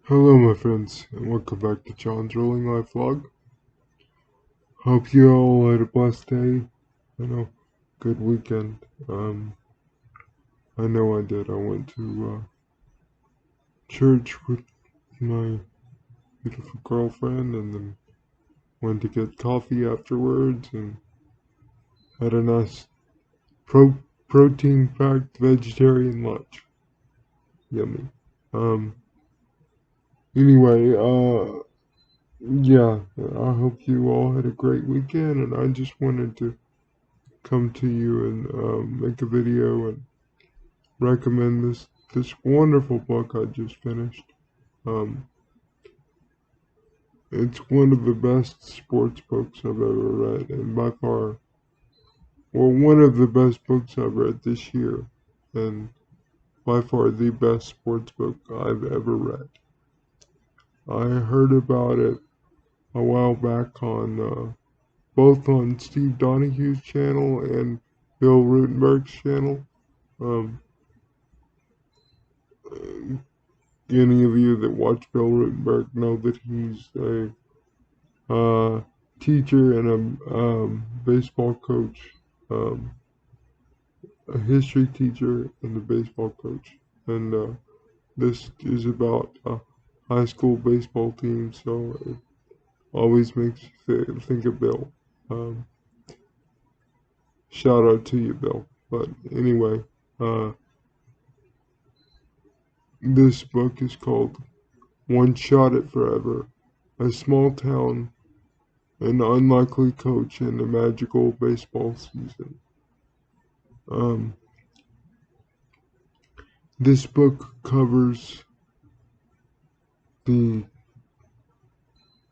Hello, my friends, and welcome back to John's Rolling Life Vlog. Hope you all had a blessed day and a good weekend. I know I did. I went to church with my beautiful girlfriend and then went to get coffee afterwards and had a nice protein-packed vegetarian lunch. Yummy. Um, anyway, yeah, I hope you all had a great weekend, and I just wanted to come to you and make a video and recommend this wonderful book I just finished. Um, it's one of the best sports books I've ever read, and by far, well, one of the best books I've read this year, and by far the best sports book I've ever read. I heard about it a while back on both on Steve Donahue's channel and Bill Rutenberg's channel. Um, any of you that watch Bill Rutenberg know that he's a teacher and a baseball coach, um, a history teacher and a baseball coach. And this is about a high school baseball team, so it always makes you think of Bill. Um, Shout out to you, Bill. But anyway, uh, this book is called One Shot at Forever, a small town, an unlikely coach, and a magical baseball season. Um, this book covers the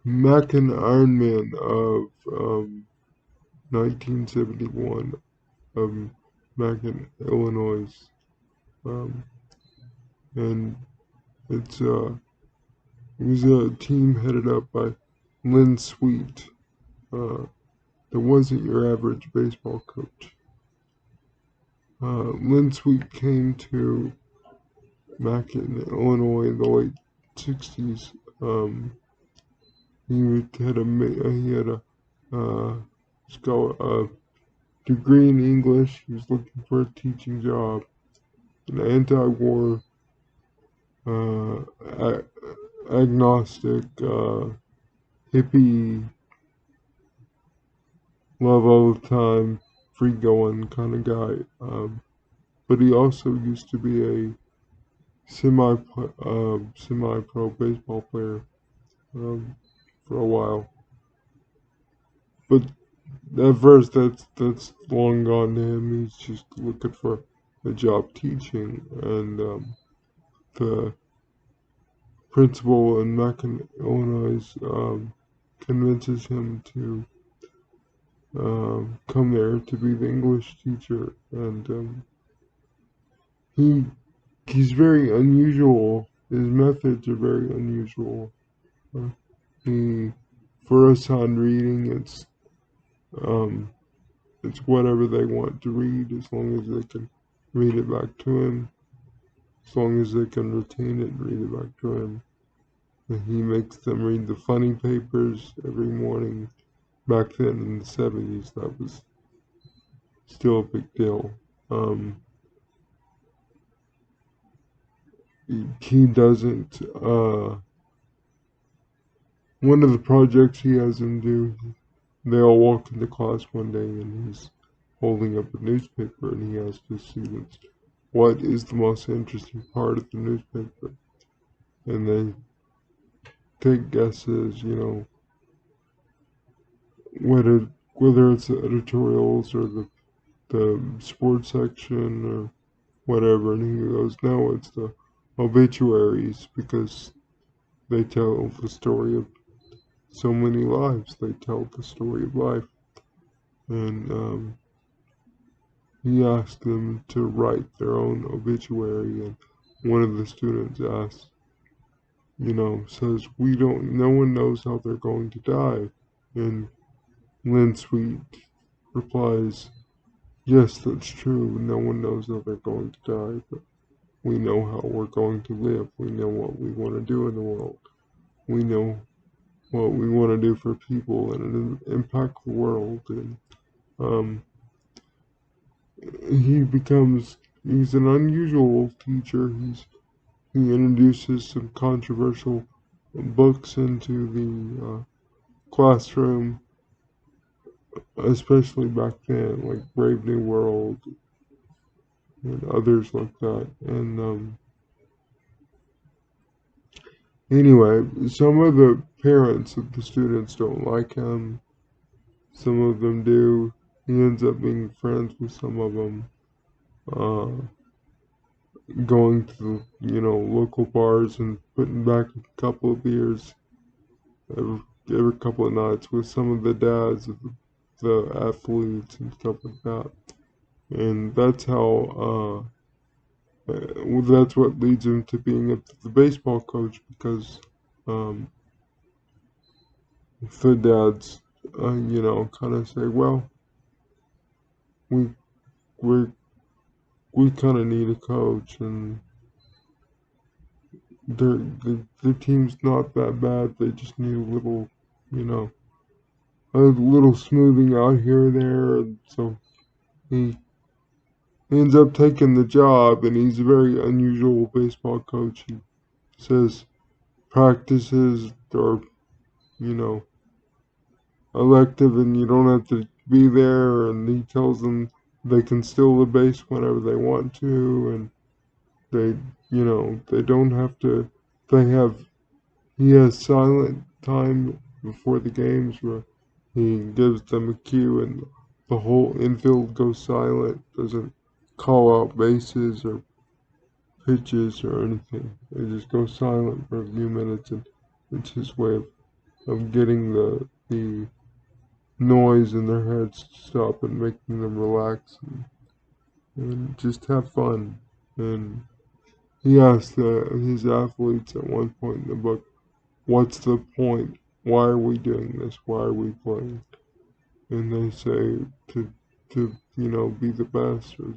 Mackin Ironman of 1971 of Mackin, Illinois. Um, and it was a team headed up by Lynn Sweet. That wasn't your average baseball coach. Lynn Sweet came to Mackin, Illinois in the late 60s. He had a degree in English. He was looking for a teaching job. An anti-war, uh, agnostic, hippie, love all the time, free-going kind of guy. But he also used to be a semi-pro baseball player um, for a while. But at first, that's long gone to him. He's just looking for a job teaching, and the principal in Macon, Illinois, convinces him to come there to be the English teacher, and he he's very unusual. His methods are very unusual. Uh, he for us on reading, um, it's whatever they want to read as long as they can read it back to him, as long as they can retain it and read it back to him. And he makes them read the funny papers every morning. Back then in the 70s, that was still a big deal. Um, he doesn't, one of the projects he has them do, they all walk into class one day and he's holding up a newspaper and he asks his students, what is the most interesting part of the newspaper? And they take guesses, whether it's the editorials or the sports section or whatever, and he goes, no, it's the obituaries because they tell the story of so many lives. They tell the story of life. And he asked them to write their own obituary, and one of the students asks, says, no one knows how they're going to die. And Lynn Sweet replies, yes, that's true. No one knows how they're going to die, but We know how we're going to live. We know what we want to do in the world. We know what we want to do for people and impact the world. And um, he's an unusual teacher. He introduces some controversial books into the classroom, especially back then, like Brave New World and others like that. And anyway, some of the parents of the students don't like him. Some of them do. He ends up being friends with some of them, uh, going to local bars and putting back a couple of beers every, every couple of nights with some of the dads of the athletes and stuff like that. And that's what leads him to being the baseball coach, because um, the dads, kind of say, well, we we we kind of need a coach, and their team's not that bad. They just need you know, a little smoothing out here or there. And so he ends up taking the job, and he's a very unusual baseball coach. He says practices are, you know, elective and you don't have to be there, and he tells them they can steal the base whenever they want to, and they, they don't have to, they have, he has silent time before the games where he gives them a cue and the whole infield goes silent, doesn't call out bases or pitches or anything. They just go silent for a few minutes, and it's his way of getting the noise in their heads to stop and making them relax and just have fun. And he asked his athletes at one point in the book, what's the point? Why are we doing this? Why are we playing? And they say to be the best, or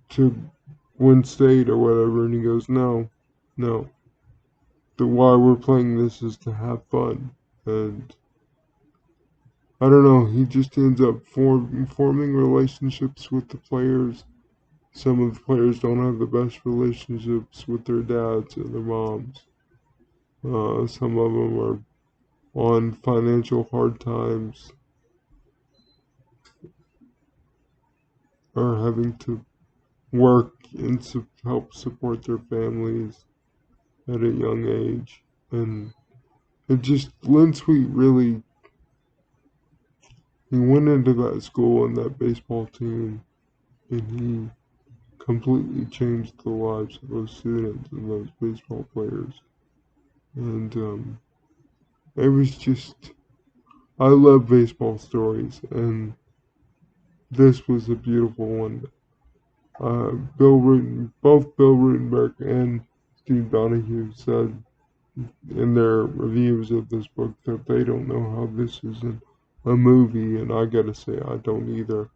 to win state or whatever. And he goes, no, the why we're playing this is to have fun. And I don't know, he just ends up forming relationships with the players. Some of the players don't have the best relationships with their dads and their moms. Some of them are on financial hard times, are having to work and help support their families at a young age. And it just, Lynn Sweet really, he went into that school and that baseball team, and he completely changed the lives of those students and those baseball players. And it was just, I love baseball stories, and this was a beautiful one. Both Bill Rutenberg and Steve Donahue said in their reviews of this book that they don't know how this is a movie, and I gotta say, I don't either.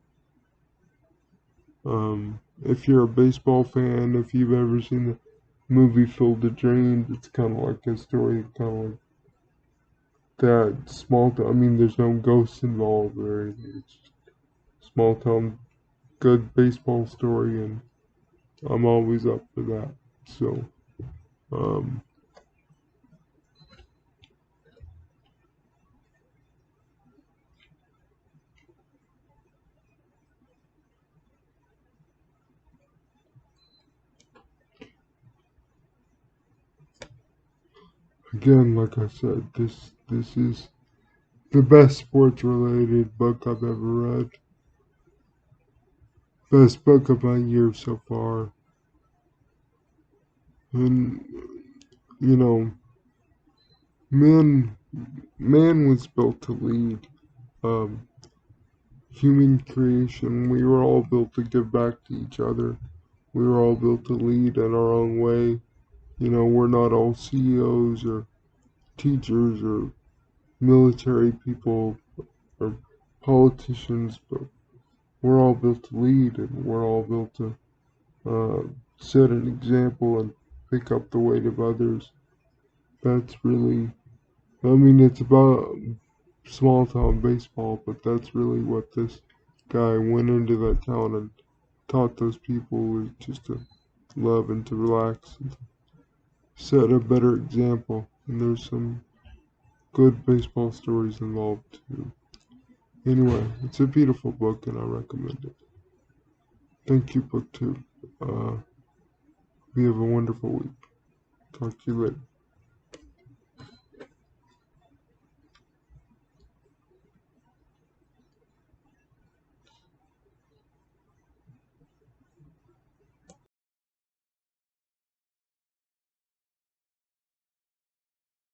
If you're a baseball fan, if you've ever seen the movie Field of Dreams, it's kind of like a story, kind of like that small town. I mean, there's no ghosts involved or anything. It's just small town, good baseball story, and I'm always up for that. So, um, again, like I said, this is the best sports related book I've ever read. Best book of my year so far. And you know, man man was built to lead. Um, Human creation, we were all built to give back to each other. We were all built to lead in our own way. We're not all CEOs or teachers or military people or politicians, but we're all built to lead, and we're all built to uh, set an example and pick up the weight of others. That's really, I mean, it's about small town baseball, but that's really what this guy went into that town and taught those people was just to love and to relax and to set a better example. And there's some good baseball stories involved too. Anyway, it's a beautiful book and I recommend it. Thank you, book two. You have a wonderful week. Talk to you later.